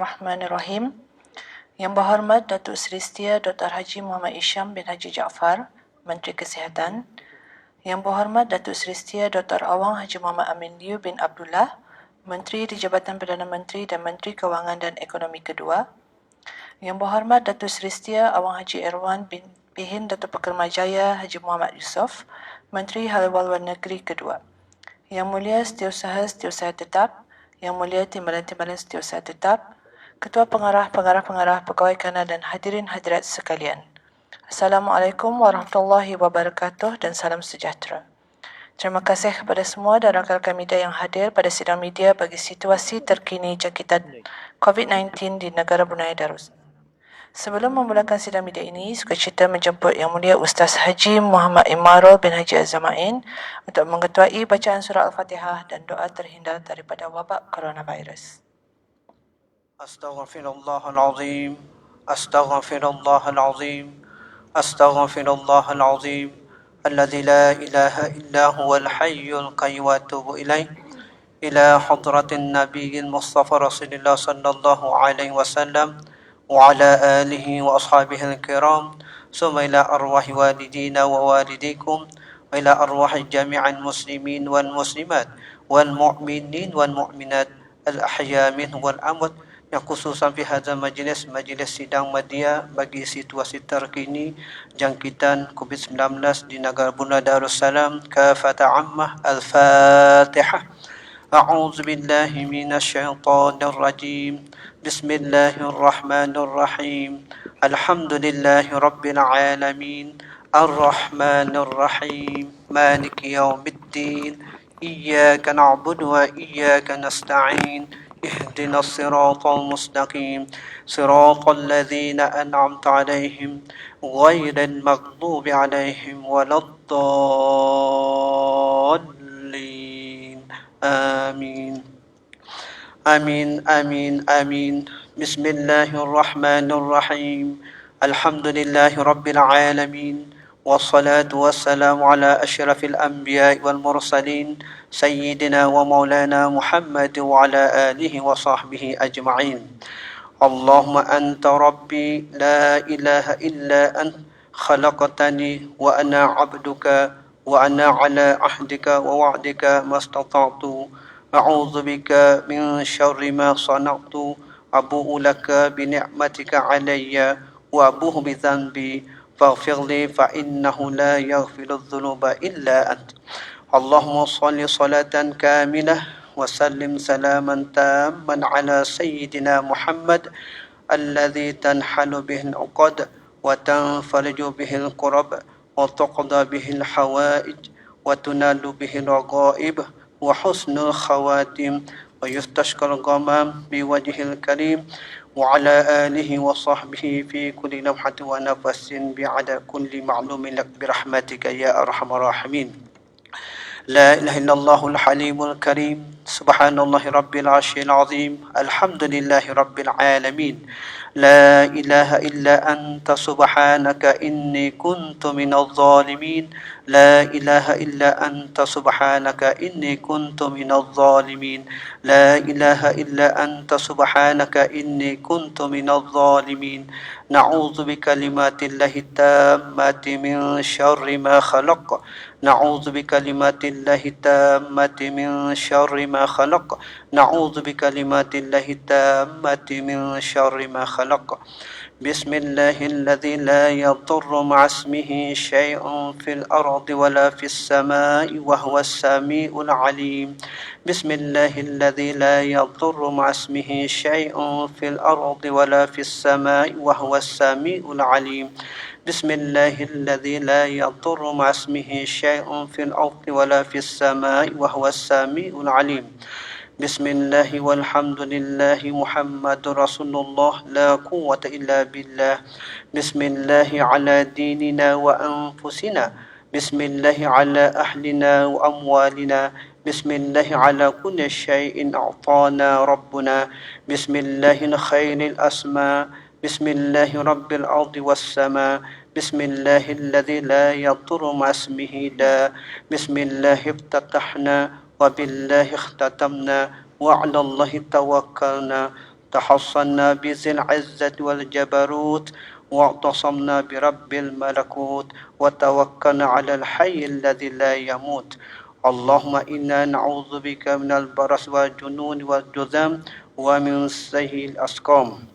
Bismillahirrahmanirrahim. Yang berhormat Datuk Seri Setia Dr. Haji Muhammad Isham bin Haji Jaafar, Menteri Kesihatan. Yang berhormat Datuk Seri Setia Dr. Awang Haji Muhammad Amin Liu bin Abdullah, Menteri di Jabatan Perdana Menteri dan Menteri Kewangan dan Ekonomi Kedua. Yang berhormat Datuk Seri Setia Awang Haji Erwan bin Pihin Datuk Pekermajaya Haji Muhammad Yusof, Menteri Hal Ehwal Luar Negeri Kedua. Yang Mulia Setiausaha Tetap, Yang Mulia Timbalan-Timbalan Setiausaha Tetap, Ketua Pengarah-Pengarah Pegawai Kanan dan hadirin hadirat sekalian. Assalamualaikum warahmatullahi wabarakatuh dan salam sejahtera. Terima kasih kepada semua dan rakan-rakan media yang hadir pada sidang media bagi situasi terkini jangkitan COVID-19 di negara Brunei Darussalam. Sebelum memulakan sidang media ini, sukacita menjemput Yang Mulia Ustaz Haji Muhammad Imarul bin Haji Azamain untuk mengetuai bacaan surah Al-Fatihah dan doa terhindar daripada wabak coronavirus. Astaghfirullahalazim. Astaghfirullahalazim. Astaghfirullahalazim. Alladzi la ilaha illa huwal hayyul qayyum wa atubu ilaih. Ila hadratin nabiyil mustafa Rasulillah sallallahu alaihi wasallam wa ala alihi wa ashabihi al-kiram. Summa ila arwahi walidina wa walidikum wa ila arwahi jami'al muslimin wal muslimat wal mu'minin wal mu'minat al-ahya minhum wal amwat, yang khususan fi hadza majlis sidang media bagi situasi terkini jangkitan COVID-19 di negara Brunei Darussalam kafatan ammah. Al-Fatihah. A'udzu billahi minasyaitonir rajim. Bismillahirrahmanirrahim. Alhamdulillahi rabbil alamin. Ar-Rahmanir Rahim. Maliki yaumiddin. Iyyaka na'budu wa iyyaka nasta'in. اهدنا الصراط المستقيم صراط الذين أنعمت عليهم غير المغضوب عليهم ولا الضالين آمين آمين آمين آمين. بسم الله الرحمن الرحيم. الحمد لله رب العالمين والصلاة والسلام على أشرف الأنبياء والمرسلين سيدنا ومولانا محمد وعلى آله وصحبه أجمعين. اللهم أنت ربي لا إله إلا أنت خلقتني وأنا عبدك وأنا على عهدك ووعدك ما استطعت أعوذ بك من شر ما صنعت أبوء لك بنعمتك علي وأبوء بذنبي فاغفر لي فإنه لا يغفر الذنوب إلا أنت. اللهم صل صلاة كاملة وسلم سلاما تاما على سيدنا محمد الذي تنحل به العقد وتنفرج به الكرب وتقضى به الحوائج وتنال به الرغائب وحسن الخواتم ويستشكى الغمام بوجه الكريم وعلى آله وصحبه في كل لمحة ونفس بعدد كل معلوم لك برحمتك يا أرحم الراحمين. لا إله إلا الله الحليم الكريم. سبحان الله رب العرش العظيم. الحمد لله رب العالمين. لا إله إلا أنت سبحانك إني كنت من الظالمين. لا إله إلا أنت سبحانك إني كنت من الظالمين. لا إله إلا أنت سبحانك إني كنت من الظالمين. نعوذ بكلمات الله التامات من شر ما خلق. نعوذ بكلمات الله التامات من شر ما خلق. نعوذ بكلمات الله التامات من شر ما خلق. بسم الله الذي لا يضر مع اسمه شيء في الأرض ولا في السماء وهو السميع العليم. بسم الله الذي لا يضر مع اسمه شيء في الأرض ولا في السماء وهو السميع العليم. بسم الله الذي لا يضر مع اسمه شيء في الأرض ولا في السماء وهو السميع العليم. بسم الله والحمد لله محمد رسول الله لا قوة إلا بالله. بسم الله على ديننا وأنفسنا. بسم الله على أهلنا وأموالنا. بسم الله على كل شيء أعطانا ربنا. بسم الله الخير الأسماء. بسم الله رب الأرض والسماء. بسم الله الذي لا يضر مع اسمه داء. بسم الله افتتحنا وبالله اختتمنا وعلى الله توكلنا. تحصنا بذي العزة والجبروت واعتصمنا برب الملكوت وتوكلنا على الحي الذي لا يموت. اللهم إنا نعوذ بك من البرص والجنون والجذام ومن سيء الأسقام.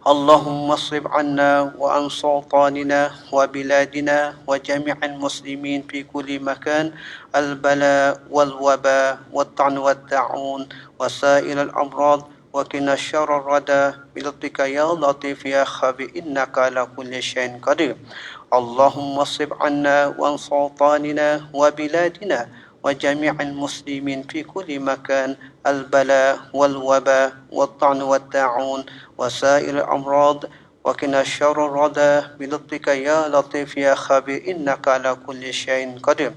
اللهم اصرف عنا وعن سلطاننا وبلادنا وجميع المسلمين في كل مكان البلاء والوباء والطعن والطاعون وسائر الأمراض وقنا شر الردى بلطفك يا لطيف يا خبير إنك على كل شيء قدير. اللهم اصرف عنا وعن سلطاننا وبلادنا وجميع المسلمين في كل مكان البلاء والوباء والطعن والطاعون وسائر الأمراض وقنا شر الردى بلطفك يا لطيف يا خبير إنك على كل شيء قدير.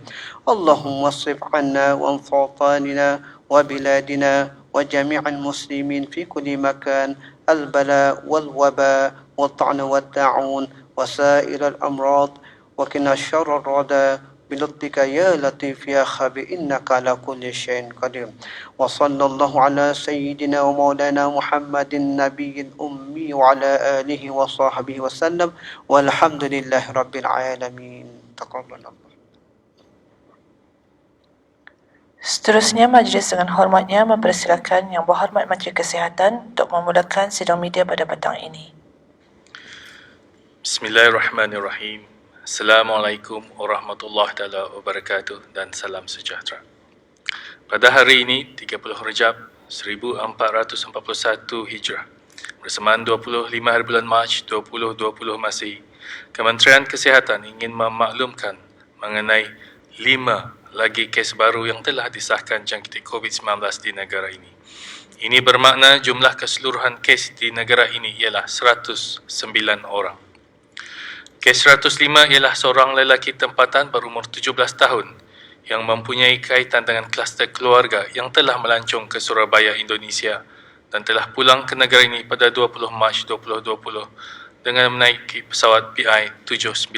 اللهم اصرف عنا وعن سلطاننا وبلادنا وجميع المسلمين في كل مكان البلاء والوباء والطعن والطاعون وسائر الأمراض وقنا شر الردى بلطفك يا لطيف يا خبير إنك على كل شيء قدير. وصلى الله على سيدنا ومولانا محمد النبي الأمي وعلى آله وصحبه وسلم والحمد لله رب العالمين. تقبل الله. Seterusnya, majlis dengan hormatnya mempersilakan Yang Berhormat Menteri Kesihatan untuk memulakan sidang media pada petang ini. Bismillahirrahmanirrahim. Assalamualaikum warahmatullahi taala wabarakatuh dan salam sejahtera. Pada hari ini 30 Rejab 1441 Hijrah bersamaan 25 hari bulan Mac 2020 Masihi, Kementerian Kesihatan ingin memaklumkan mengenai 5 lagi kes baru yang telah disahkan jangkit COVID-19 di negara ini. Ini bermakna jumlah keseluruhan kes di negara ini ialah 109 orang. Kes 105 ialah seorang lelaki tempatan berumur 17 tahun yang mempunyai kaitan dengan kluster keluarga yang telah melancong ke Surabaya, Indonesia dan telah pulang ke negara ini pada 20 Mac 2020 dengan menaiki pesawat PI 796.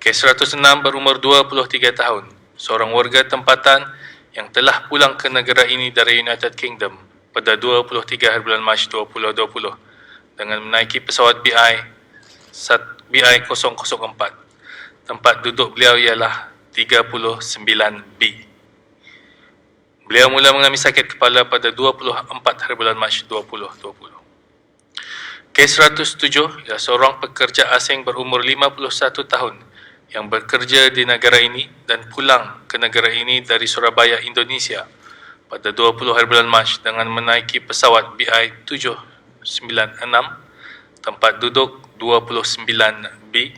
Kes 106 berumur 23 tahun, seorang warga tempatan yang telah pulang ke negara ini dari United Kingdom pada 23 hari bulan Mac 2020 dengan menaiki pesawat BI 004. Tempat duduk beliau ialah 39B. Beliau mula mengalami sakit kepala pada 24 hari bulan Mac 2020. Kes 107 ialah seorang pekerja asing berumur 51 tahun yang bekerja di negara ini dan pulang ke negara ini dari Surabaya, Indonesia pada 20 hari bulan Mac dengan menaiki pesawat BI 796, tempat duduk 29B.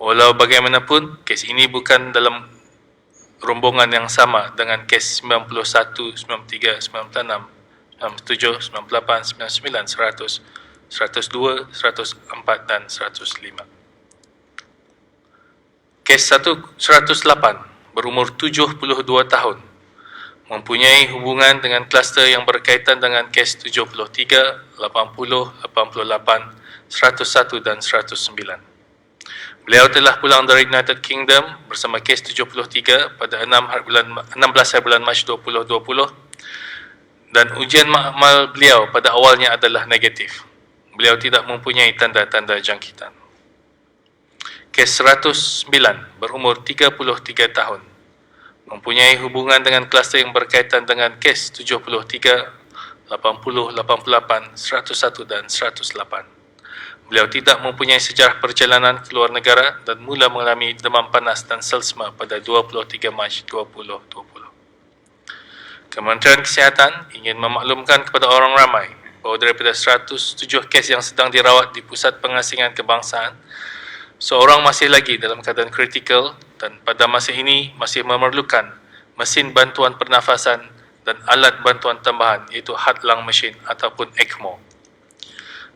Walau bagaimanapun, kes ini bukan dalam rombongan yang sama dengan kes 91, 93, 96, 97, 98, 99, 100, 102, 104 dan 105. Kes 108 berumur 72 tahun mempunyai hubungan dengan kluster yang berkaitan dengan kes 73, 80, 88, 101 dan 109. Beliau telah pulang dari United Kingdom bersama kes 73 pada 16 hari bulan Mac 2020 dan ujian makmal beliau pada awalnya adalah negatif. Beliau tidak mempunyai tanda-tanda jangkitan. Kes 109 berumur 33 tahun mempunyai hubungan dengan kluster yang berkaitan dengan kes 73, 80, 88, 101 dan 108. Beliau tidak mempunyai sejarah perjalanan ke luar negara dan mula mengalami demam panas dan selsma pada 23 Mac 2020. Kementerian Kesihatan ingin memaklumkan kepada orang ramai bahawa daripada 107 kes yang sedang dirawat di Pusat Pengasingan Kebangsaan, seorang masih lagi dalam keadaan kritikal dan pada masa ini masih memerlukan mesin bantuan pernafasan dan alat bantuan tambahan iaitu heart lung machine ataupun ECMO.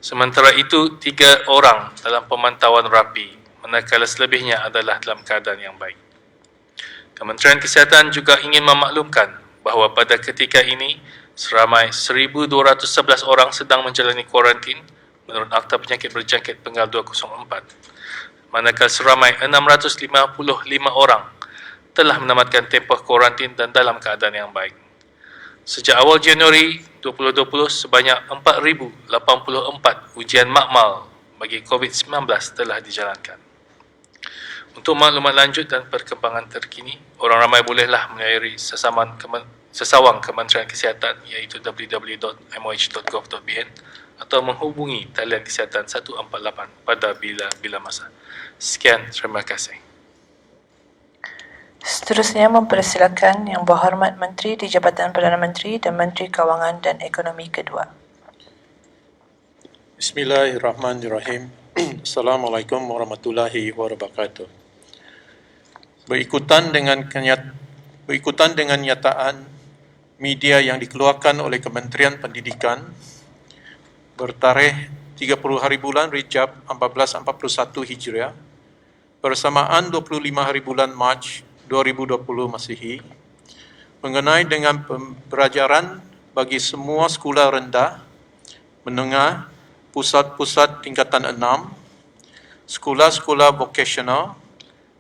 Sementara itu, 3 orang dalam pemantauan rapi, manakala selebihnya adalah dalam keadaan yang baik. Kementerian Kesihatan juga ingin memaklumkan bahawa pada ketika ini, seramai 1,211 orang sedang menjalani kuarantin menurut Akta Penyakit Berjangkit Penggal 204, manakala seramai 655 orang telah menamatkan tempoh kuarantin dan dalam keadaan yang baik. Sejak awal Januari 2020 sebanyak 4,084 ujian makmal bagi COVID-19 telah dijalankan. Untuk maklumat lanjut dan perkembangan terkini, orang ramai bolehlah melayari sesawang Kementerian Kesihatan iaitu www.moh.gov.bn atau menghubungi talian kesihatan 148 pada bila-bila masa. Sekian, terima kasih. Seterusnya mempersilakan Yang Berhormat Menteri di Jabatan Perdana Menteri dan Menteri Kewangan dan Ekonomi Kedua. Bismillahirrahmanirrahim. Assalamualaikum warahmatullahi wabarakatuh. Berikutan dengan nyataan media yang dikeluarkan oleh Kementerian Pendidikan bertarikh 30 hari bulan Rejab 1441 Hijriah bersamaan 25 hari bulan Mac 2020 Masihi mengenai dengan pembelajaran bagi semua sekolah rendah, menengah, pusat-pusat tingkatan 6, sekolah-sekolah vokasional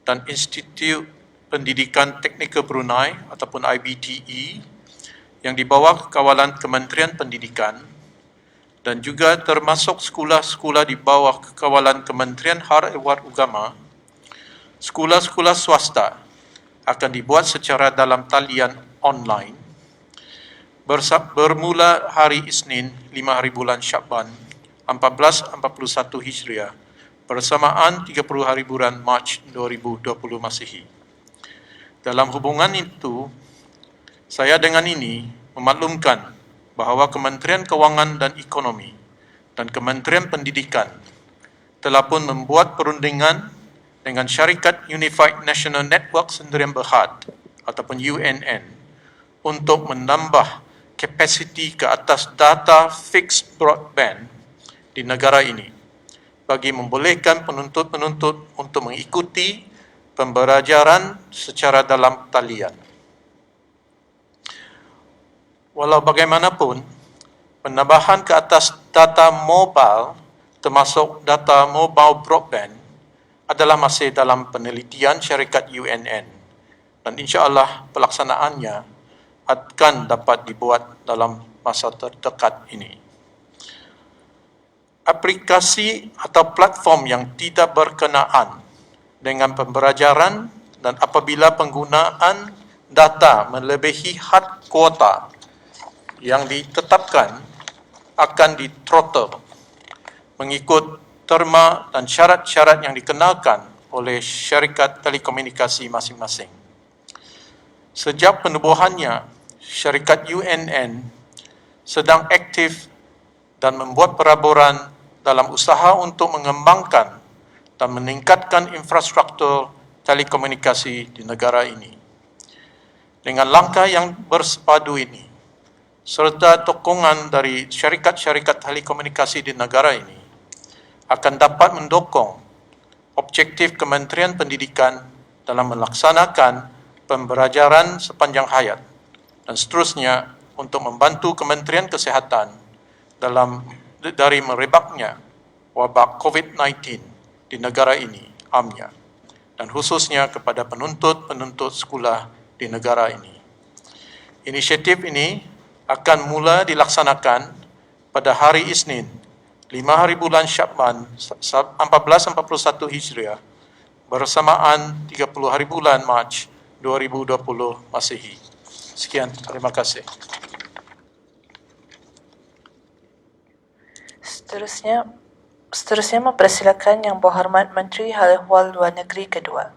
dan Institut Pendidikan Teknikal Brunei ataupun IBTE yang di bawah kawalan Kementerian Pendidikan dan juga termasuk sekolah-sekolah di bawah kawalan Kementerian Hal-Ehwal Agama, sekolah-sekolah swasta akan dibuat secara dalam talian online bermula hari Isnin 5 hari bulan Syakban 1441 Hijriah bersamaan 30 hari bulan Mac 2020 Masihi. Dalam hubungan itu, saya dengan ini memaklumkan bahawa Kementerian Kewangan dan Ekonomi dan Kementerian Pendidikan telah pun membuat perundingan dengan syarikat Unified National Network Sdn Bhd ataupun UNN untuk menambah kapasiti ke atas data fixed broadband di negara ini bagi membolehkan penuntut-penuntut untuk mengikuti pembelajaran secara dalam talian. Walau bagaimanapun, penambahan ke atas data mobile termasuk data mobile broadband adalah masih dalam penelitian syarikat UNN dan insya-Allah pelaksanaannya akan dapat dibuat dalam masa terdekat ini. Aplikasi atau platform yang tidak berkenaan dengan pembelajaran dan apabila penggunaan data melebihi had kuota yang ditetapkan akan di-throttle mengikut terma dan syarat-syarat yang dikenalkan oleh syarikat telekomunikasi masing-masing. Sejak penubuhannya, syarikat UNN sedang aktif dan membuat peraburan dalam usaha untuk mengembangkan dan meningkatkan infrastruktur telekomunikasi di negara ini. Dengan langkah yang bersepadu ini, serta sokongan dari syarikat-syarikat telekomunikasi di negara ini, akan dapat mendukung objektif Kementerian Pendidikan dalam melaksanakan pembelajaran sepanjang hayat dan seterusnya untuk membantu Kementerian Kesihatan dari merebaknya wabak COVID-19 di negara ini, amnya, dan khususnya kepada penuntut-penuntut sekolah di negara ini. Inisiatif ini akan mula dilaksanakan pada hari Isnin 5 hari bulan Syakban 1441 Hijriah bersamaan 30 hari bulan Mac 2020 Masihi. Sekian, terima kasih. Seterusnya mempersilakan Yang Berhormat Menteri Hal-Ehwal Luar Negeri Kedua.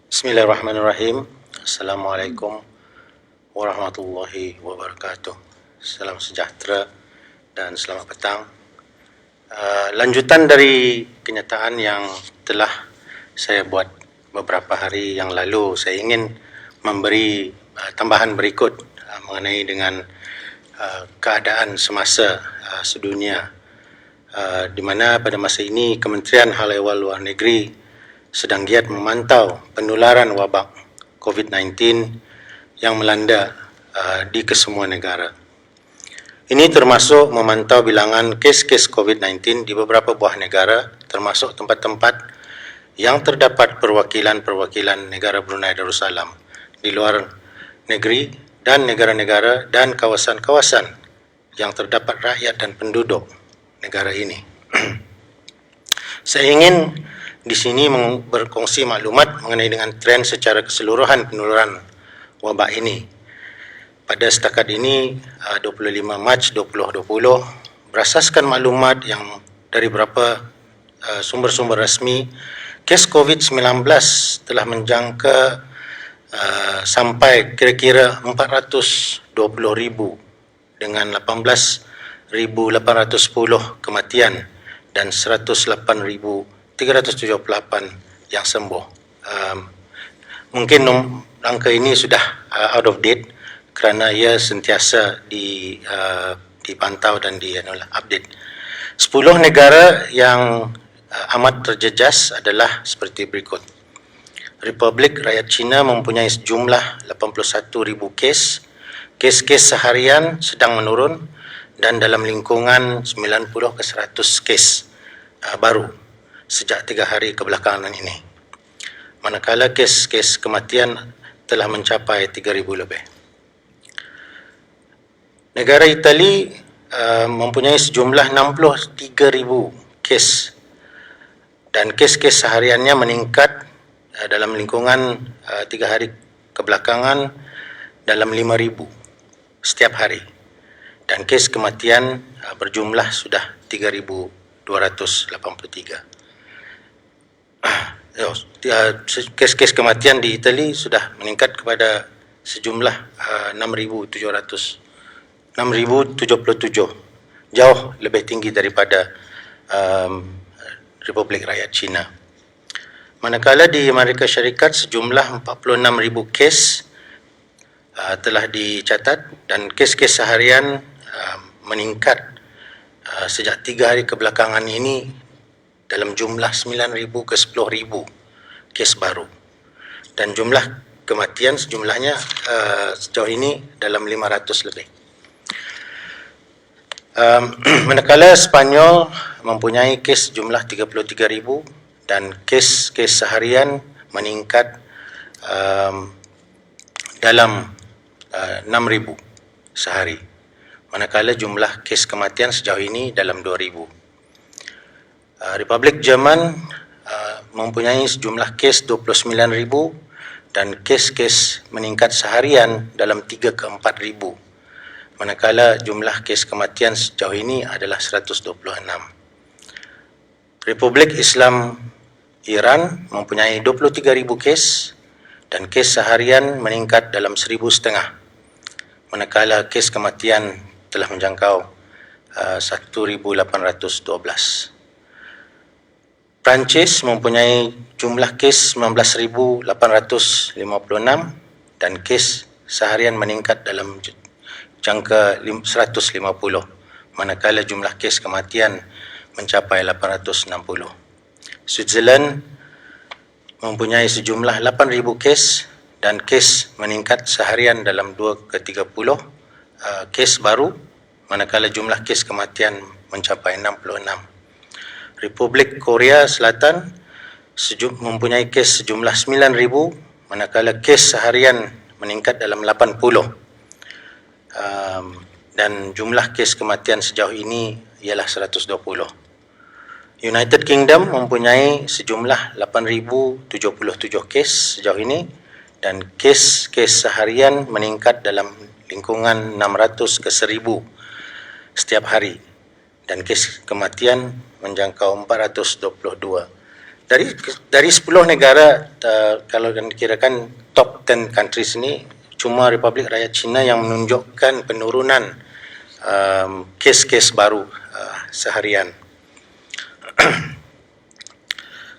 Bismillahirrahmanirrahim. Assalamualaikum warahmatullahi wabarakatuh. Salam sejahtera dan selamat petang. Lanjutan dari kenyataan yang telah saya buat beberapa hari yang lalu, saya ingin memberi tambahan berikut mengenai dengan keadaan semasa sedunia, di mana pada masa ini Kementerian Hal-Ehwal Luar Negeri sedang giat memantau penularan wabak COVID-19 yang melanda di kesemua negara. Ini termasuk memantau bilangan kes-kes COVID-19 di beberapa buah negara, termasuk tempat-tempat yang terdapat perwakilan-perwakilan negara Brunei Darussalam di luar negeri dan negara-negara dan kawasan-kawasan yang terdapat rakyat dan penduduk negara ini. Saya ingin di sini berkongsi maklumat mengenai dengan tren secara keseluruhan penularan wabak ini. Pada setakat ini, 25 Mac 2020, berasaskan maklumat yang dari beberapa sumber-sumber rasmi, kes COVID-19 telah menjangka sampai kira-kira 420,000 dengan 18,810 kematian dan 108,378 yang sembuh. Mungkin angka ini sudah out of date kerana ia sentiasa dipantau dan update. 10 negara yang amat terjejas adalah seperti berikut. Republik Rakyat China mempunyai sejumlah 81,000 kes. Kes-kes seharian sedang menurun dan dalam lingkungan 90 ke 100 kes baru sejak 3 hari kebelakangan ini. Manakala kes-kes kematian telah mencapai 3,000 lebih. Negara Itali mempunyai sejumlah 63,000 kes dan kes-kes sehariannya meningkat dalam lingkungan 3 hari kebelakangan dalam 5,000 setiap hari dan kes kematian berjumlah sudah 3,283. Kes-kes kematian di Itali sudah meningkat kepada sejumlah 6,077, jauh lebih tinggi daripada Republik Rakyat China. Manakala di Amerika Syarikat sejumlah 46,000 kes telah dicatat dan kes-kes seharian meningkat sejak 3 hari kebelakangan ini dalam jumlah 9,000 ke 10,000 kes baru dan jumlah kematian sejumlahnya sejauh ini dalam 500 lebih. Manakala Spanyol mempunyai kes jumlah 33,000 dan kes-kes seharian meningkat dalam 6,000 sehari. Manakala jumlah kes kematian sejauh ini dalam 2,000. Republik Jerman mempunyai sejumlah kes 29,000 dan kes-kes meningkat seharian dalam 3 ke 4,000. Manakala jumlah kes kematian sejauh ini adalah 126. Republik Islam Iran mempunyai 23,000 kes dan kes seharian meningkat dalam 1,500. Manakala kes kematian telah menjangkau 1,812. Perancis mempunyai jumlah kes 19,856 dan kes seharian meningkat dalam jangka 150, manakala jumlah kes kematian mencapai 860. Switzerland mempunyai sejumlah 8,000 kes dan kes meningkat seharian dalam 2 ke 30 kes baru, manakala jumlah kes kematian mencapai 66. Republik Korea Selatan mempunyai kes sejumlah 9,000, manakala kes seharian meningkat dalam 80. Dan jumlah kes kematian sejauh ini ialah 120. United Kingdom mempunyai sejumlah 8,077 kes sejauh ini dan kes-kes seharian meningkat dalam lingkungan 600 ke 1,000 setiap hari dan kes kematian menjangkau 422. Dari 10 negara, kalau dikirakan top 10 countries ini, cuma Republik Rakyat China yang menunjukkan penurunan kes-kes baru seharian.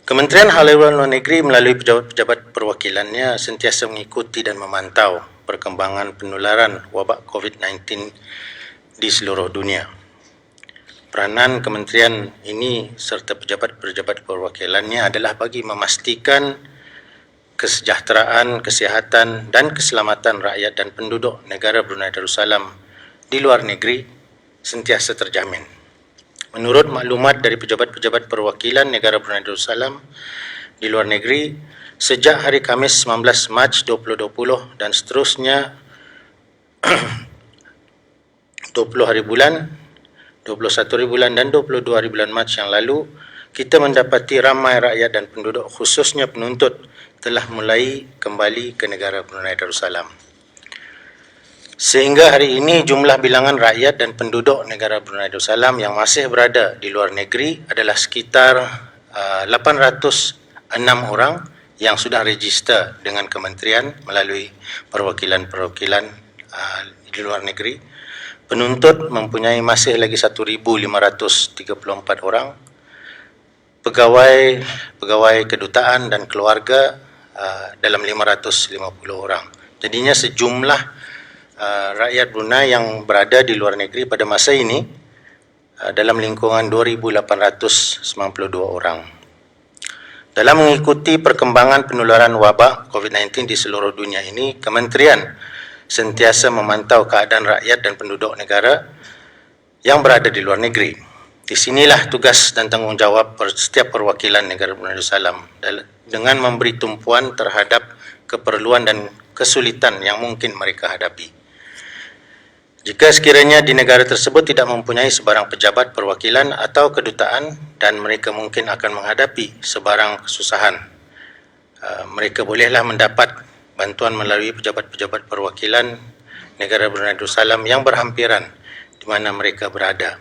Kementerian Hal Ehwal Luar Negeri melalui pejabat-pejabat perwakilannya sentiasa mengikuti dan memantau perkembangan penularan wabak COVID-19 di seluruh dunia. Peranan kementerian ini serta pejabat-pejabat perwakilannya adalah bagi memastikan kesejahteraan, kesihatan dan keselamatan rakyat dan penduduk negara Brunei Darussalam di luar negeri sentiasa terjamin. Menurut maklumat dari pejabat-pejabat perwakilan negara Brunei Darussalam di luar negeri, sejak hari Khamis 19 Mac 2020 dan seterusnya, 20 hari bulan, 21 hari bulan dan 22 hari bulan Mac yang lalu, kita mendapati ramai rakyat dan penduduk khususnya penuntut telah mulai kembali ke negara Brunei Darussalam. Sehingga hari ini jumlah bilangan rakyat dan penduduk negara Brunei Darussalam yang masih berada di luar negeri adalah sekitar 806 orang yang sudah register dengan kementerian melalui perwakilan-perwakilan di luar negeri. Penuntut mempunyai masih lagi 1,534 orang. Pegawai kedutaan dan keluarga dalam 550 orang. Jadinya sejumlah rakyat Brunei yang berada di luar negeri pada masa ini dalam lingkungan 2,892 orang. Dalam mengikuti perkembangan penularan wabak COVID-19 di seluruh dunia ini, Kementerian sentiasa memantau keadaan rakyat dan penduduk negara yang berada di luar negeri. Di sinilah tugas dan tanggungjawab setiap perwakilan negara Brunei Darussalam dengan memberi tumpuan terhadap keperluan dan kesulitan yang mungkin mereka hadapi. Jika sekiranya di negara tersebut tidak mempunyai sebarang pejabat perwakilan atau kedutaan dan mereka mungkin akan menghadapi sebarang kesusahan, mereka bolehlah mendapat bantuan melalui pejabat-pejabat perwakilan negara Brunei Darussalam yang berhampiran di mana mereka berada.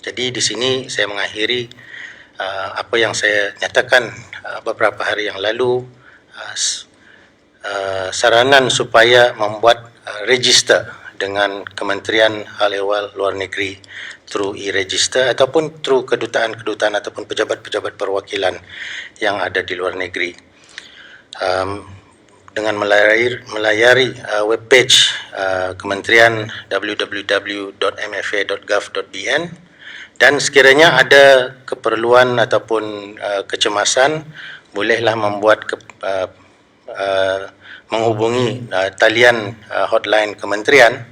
Jadi di sini saya mengakhiri apa yang saya nyatakan beberapa hari yang lalu, saranan supaya membuat register dengan Kementerian Hal Ehwal Luar Negeri through e-register ataupun through kedutaan-kedutaan ataupun pejabat-pejabat perwakilan yang ada di luar negeri. Dengan melayari webpage Kementerian www.mfa.gov.bn, dan sekiranya ada keperluan ataupun kecemasan, bolehlah menghubungi talian hotline Kementerian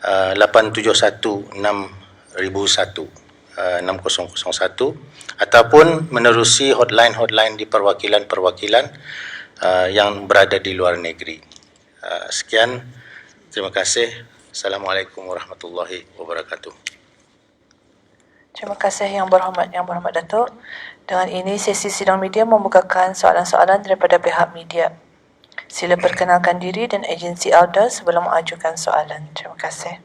871-6001 ataupun menerusi hotline di perwakilan-perwakilan yang berada di luar negeri. Sekian, terima kasih. Assalamualaikum warahmatullahi wabarakatuh. Terima kasih Yang Berhormat Datuk. Dengan ini sesi sidang media membukakan soalan-soalan daripada pihak media. Sila perkenalkan diri dan agensi Alda sebelum mengajukan soalan. Terima kasih.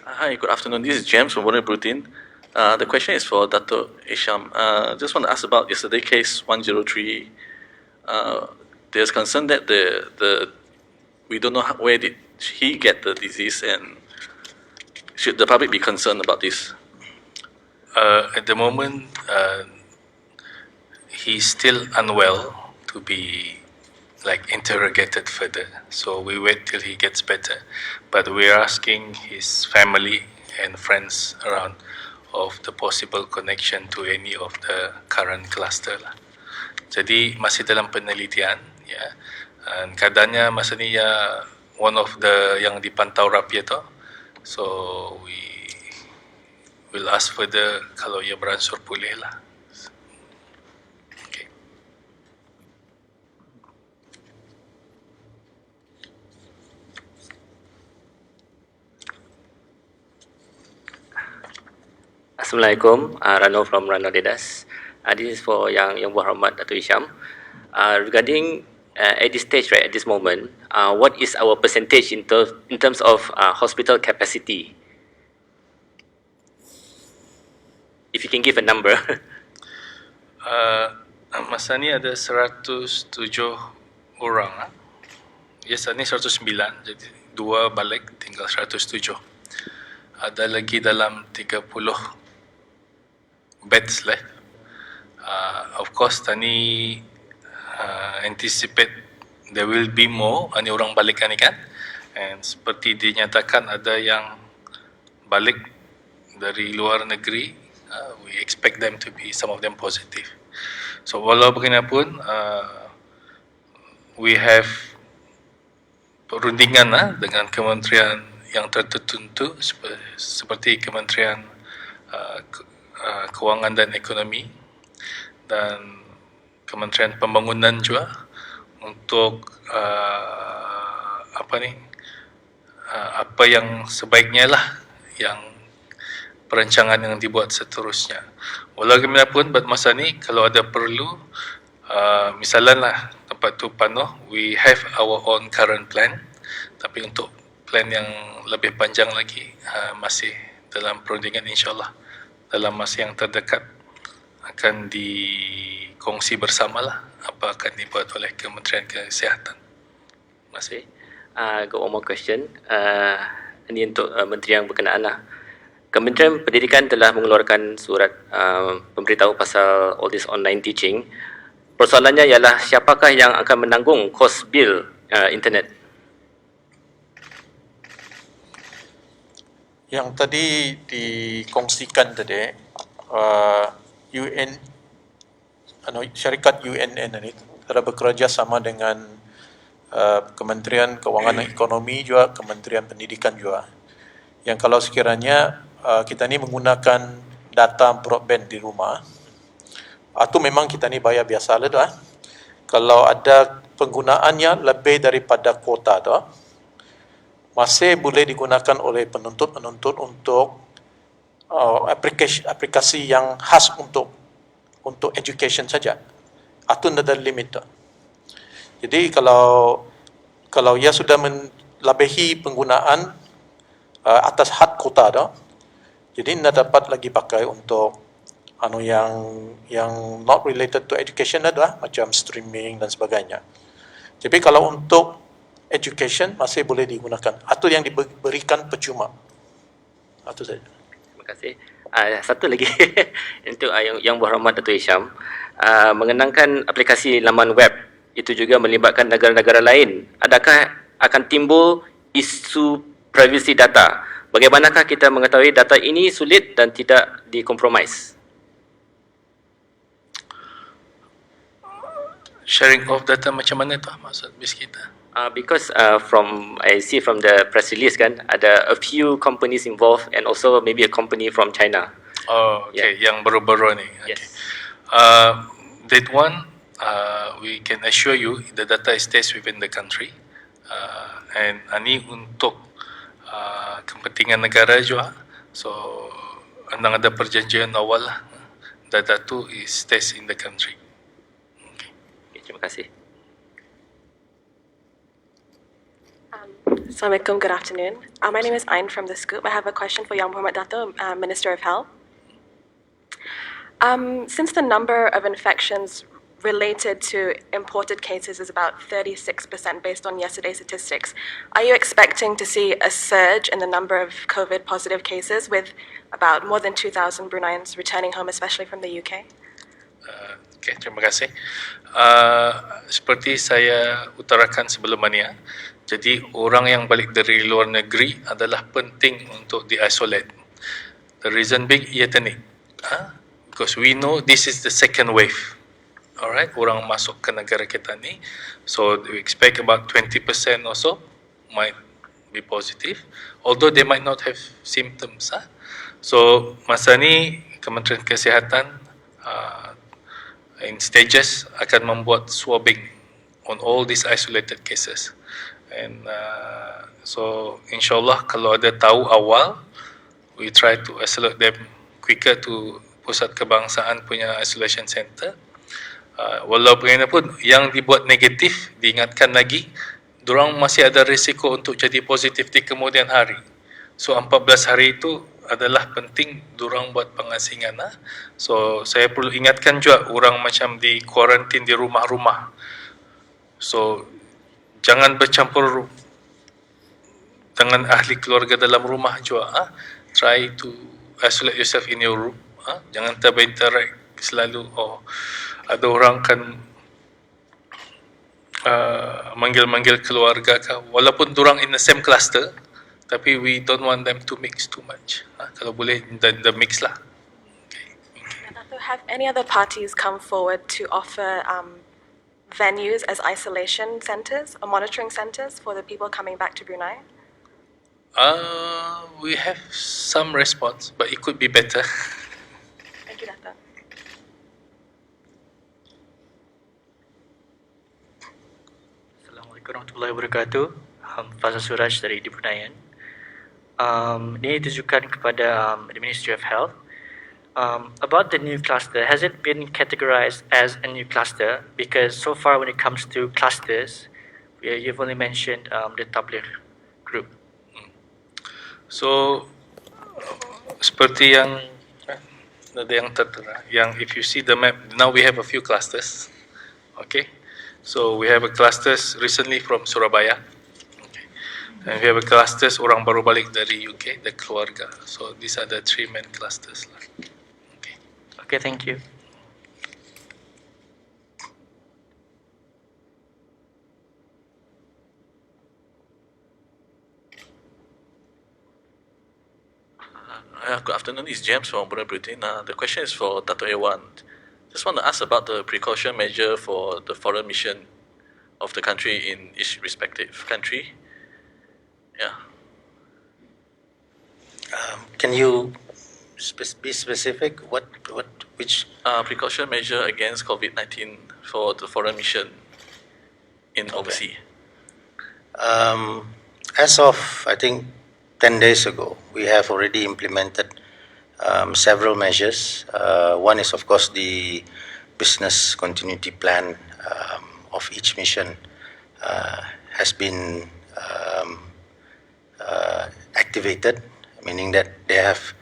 Hi, good afternoon. This is James from Warner Brutin. The question is for Dato' Isham. Just want to ask about yesterday case 103. There's concern that we don't know where did he get the disease, and should the public be concerned about this? At the moment, he's still unwell to be interrogated further. So we wait till he gets better. But we're asking his family and friends around of the possible connection to any of the current cluster lah. Jadi masih dalam penelitian, ya. Dan keadaannya masa ni ya one of the yang dipantau rapi itu. So we will ask further kalau ia beransur pulih lah. Okay. Assalamualaikum, Rano from Rano Dedas. This is for Yang Berhormat Dato' Isham. Regarding at this stage, right, at this moment, what is our percentage in terms of hospital capacity? If you can give a number. Masa ni ada 107 orang. Yes, ni 109, jadi 2 balik, tinggal 107. Ada lagi dalam 30 beds left. Of course, tani anticipate there will be more. Ani orang balik ni kan. And seperti dinyatakan ada yang balik dari luar negeri. We expect them to be, some of them positive. So walau bagaimanapun, we have perundingan dengan kementerian yang tertentu seperti Kementerian Kewangan dan Ekonomi dan Kementerian Pembangunan juga untuk apa yang sebaiknya lah, yang perancangan yang dibuat seterusnya. Walaupun buat masa ni kalau ada perlu, misalnya lah tempat tu penuh, we have our own current plan, tapi untuk plan yang lebih panjang lagi masih dalam perundingan, insyaAllah dalam masa yang terdekat akan dikongsi bersamalah apa akan dibuat oleh Kementerian Kesihatan. Terima kasih. Got one more question. Ini untuk Menteri yang berkenaan lah. Kementerian Pendidikan telah mengeluarkan surat pemberitahu pasal all this online teaching. Persoalannya ialah siapakah yang akan menanggung kos bil internet? Yang tadi dikongsikan tadi, syarikat UNN ini telah bekerjasama dengan Kementerian Kewangan dan Ekonomi juga, Kementerian Pendidikan juga. Yang kalau sekiranya kita ni menggunakan data broadband di rumah, itu memang kita ni bayar biasa lah tu. Kalau ada penggunaannya lebih daripada kuota tu, masih boleh digunakan oleh penuntut-penuntut untuk aplikasi yang khas untuk education saja. Itu ada limit tu. Jadi kalau ia sudah melebihi penggunaan atas had kuota tu, jadi tidak dapat lagi pakai untuk yang not related to education adalah macam streaming dan sebagainya. Jadi kalau untuk education masih boleh digunakan. Itu yang diberikan percuma. Itu saja. Terima kasih. Satu lagi untuk Yang Berhormat Dato' Hisham, mengenangkan aplikasi laman web itu juga melibatkan negara-negara lain. Adakah akan timbul isu privacy data? Bagaimanakah kita mengetahui data ini sulit dan tidak dikompromis? Sharing of data macam mana tu maksud bis kita? Because from I see from the press release kan, ada a few companies involved and also maybe a company from China. Oh, okay. Yeah. Yang baru-baru ni. Okay. Yes. That one, we can assure you the data stays within the country. And ini untuk kepentingan negara juga. So, andang ada perjanjian awal lah. Data tu stays in the country. Okay, terima kasih. Assalamualaikum, good afternoon. My name is Ayn from The Scoop. I have a question for Yang Muhammad Dato', Minister of Health. Since the number of infections related to imported cases is about 36% based on yesterday's statistics, are you expecting to see a surge in the number of COVID positive cases with about more than 2,000 Bruneians returning home, especially from the UK? Okay, terima kasih. Seperti saya utarakan sebelum ini, jadi orang yang balik dari luar negeri adalah penting untuk di-isolate. The reason being, ia teknik. Because we know this is the second wave. Alright, orang masuk ke negara kita ni. So, we expect about 20% or so might be positive. Although they might not have symptoms. So, masa ni, Kementerian Kesihatan in stages akan membuat swabbing on all these isolated cases. And so insyaAllah kalau ada tahu awal, we try to isolate them quicker to Pusat Kebangsaan punya isolation center. Walaupun yang dibuat negatif, diingatkan lagi, dorang masih ada risiko untuk jadi positif di kemudian hari. So 14 hari itu adalah penting dorang buat pengasingan. So saya perlu ingatkan juga orang macam di kuarantin di rumah-rumah. So jangan bercampur dengan ahli keluarga dalam rumah juga. Try to isolate yourself in your room. Jangan terinteract selalu. Ada orang kan manggil-manggil keluarga kah, walaupun dorang in the same cluster, tapi we don't want them to mix too much. Kalau boleh, the mix lah. Okay. Have any other parties come forward to offer venues as isolation centers or monitoring centers for the people coming back to Brunei? We have some response, but it could be better. Thank you, Dato'. warahmatullahi wabarakatuh. Fazal Suraj dari di Bruneian. Ini ditujukan kepada the Ministry of Health. About the new cluster, has it been categorized as a new cluster? Because so far when it comes to clusters, you've only mentioned the Tabligh group. So seperti yang ada yang tertera, yang if you see the map, now we have a few clusters. Okay, so we have a clusters recently from Surabaya. Okay, and we have a clusters orang baru balik dari UK, the keluarga. So these are the 3 main clusters lah. Okay. Okay, thank you. Good afternoon, it's James from Brunei Britain. The question is for Dato' Ewan. Just want to ask about the precaution measure for the foreign mission of the country in each respective country. Yeah. Can you be specific? Which? Precaution measure against COVID-19 for the foreign mission in overseas. As of, I think, 10 days ago, we have already implemented several measures. One is, of course, the business continuity plan of each mission has been activated, meaning that they have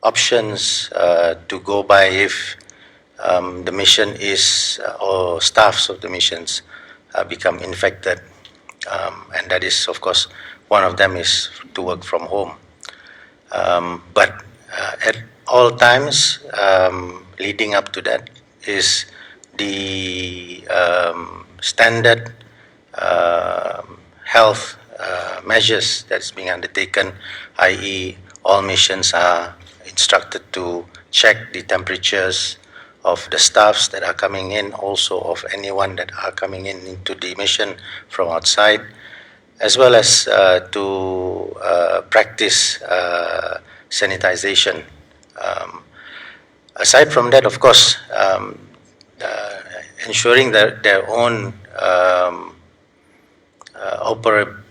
options to go by if the mission is or staffs of the missions become infected. And that is, of course, one of them is to work from home. But at all times leading up to that is the standard health measures that's being undertaken, i.e. all missions are instructed to check the temperatures of the staffs that are coming in, also of anyone that are coming in into the mission from outside, as well as to practice sanitization. Aside from that, of course, ensuring that their own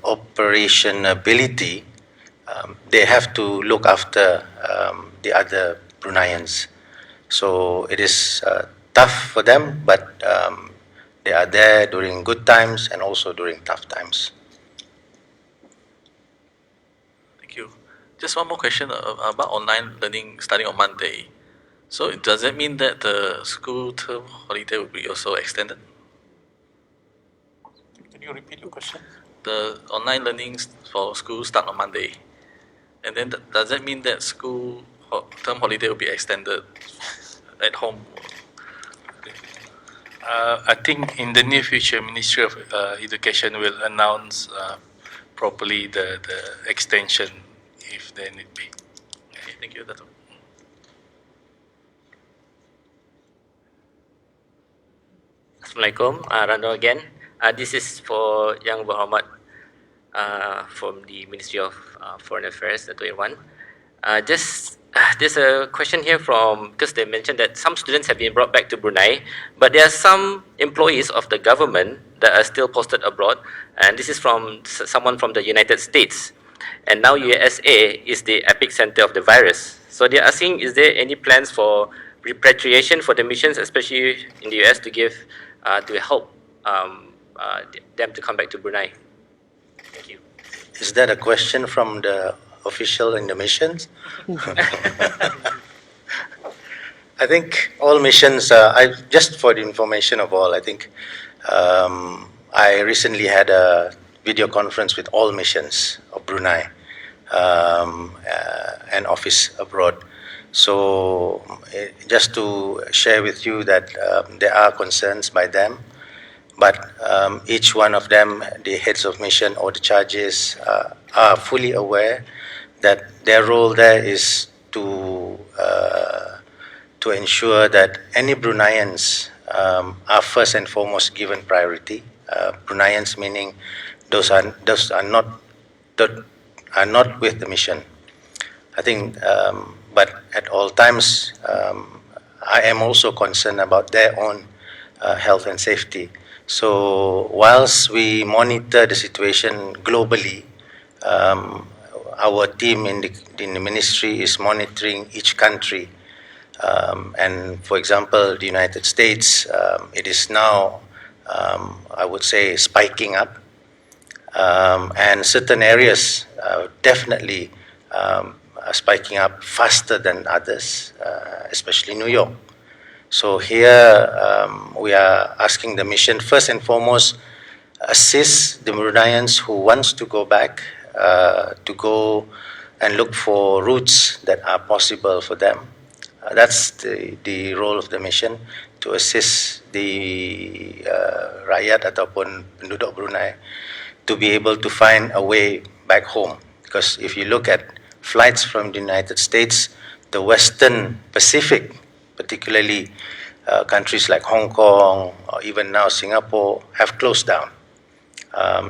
operationability, they have to look after the other Bruneians. So it is tough for them, but they are there during good times and also during tough times. Thank you. Just one more question about online learning starting on Monday. So does that mean that the school term holiday will be also extended? Can you repeat your question? The online learning for school start on Monday. And then does that mean that school term holiday will be extended at home? I think in the near future, Ministry of Education will announce properly the extension if there need be. Okay, thank you, Dato'. Assalamualaikum, Rano again. This is for Yang Berhormat from the Ministry of Foreign Affairs, Dato' Irwan. There's a question here from, because they mentioned that some students have been brought back to Brunei, but there are some employees of the government that are still posted abroad, and this is from someone from the United States. And now USA is the epicenter of the virus. So they're asking, is there any plans for repatriation for the missions, especially in the US, to give, to help them to come back to Brunei? Thank you. Is that a question from the official in the missions? I think all missions, just for the information of all, I think I recently had a video conference with all missions of Brunei and office abroad. So just to share with you that there are concerns by them, but each one of them, the heads of mission or the charges, are fully aware that their role there is to ensure that any Bruneians are first and foremost given priority. Bruneians meaning those are not with the mission. I think, but at all times, I am also concerned about their own health and safety. So whilst we monitor the situation globally, our team in the ministry is monitoring each country. And for example, the United States, it is now, I would say, spiking up. And certain areas definitely are spiking up faster than others, especially New York. So here we are asking the mission, first and foremost, assist the Bruneians who wants to go back, to go and look for routes that are possible for them. That's the role of the mission, to assist the rakyat ataupun penduduk Brunei to be able to find a way back home. Because if you look at flights from the United States, the Western Pacific, particularly countries like Hong Kong or even now Singapore, have closed down.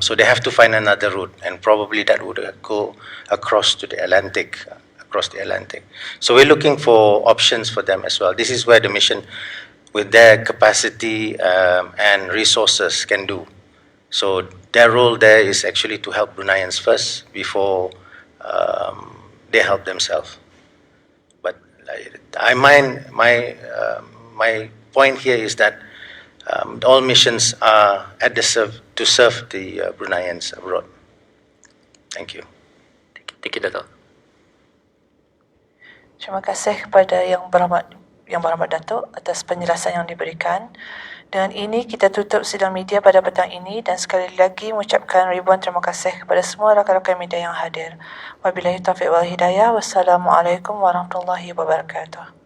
So they have to find another route, and probably that would go across to the Atlantic, So we're looking for options for them as well. This is where the mission, with their capacity and resources, can do. So their role there is actually to help Bruneians first before they help themselves. But my point here is that all missions are at the to serve the Bruneians abroad. Thank you. Thank you, Dato'. Terima kasih kepada Yang Berhormat Datuk atas penjelasan yang diberikan. Dengan ini kita tutup sidang media pada petang ini dan sekali lagi mengucapkan ribuan terima kasih kepada semua rakan-rakan media yang hadir. Wabillahi taufiq wal hidayah. Wassalamualaikum warahmatullahi wabarakatuh.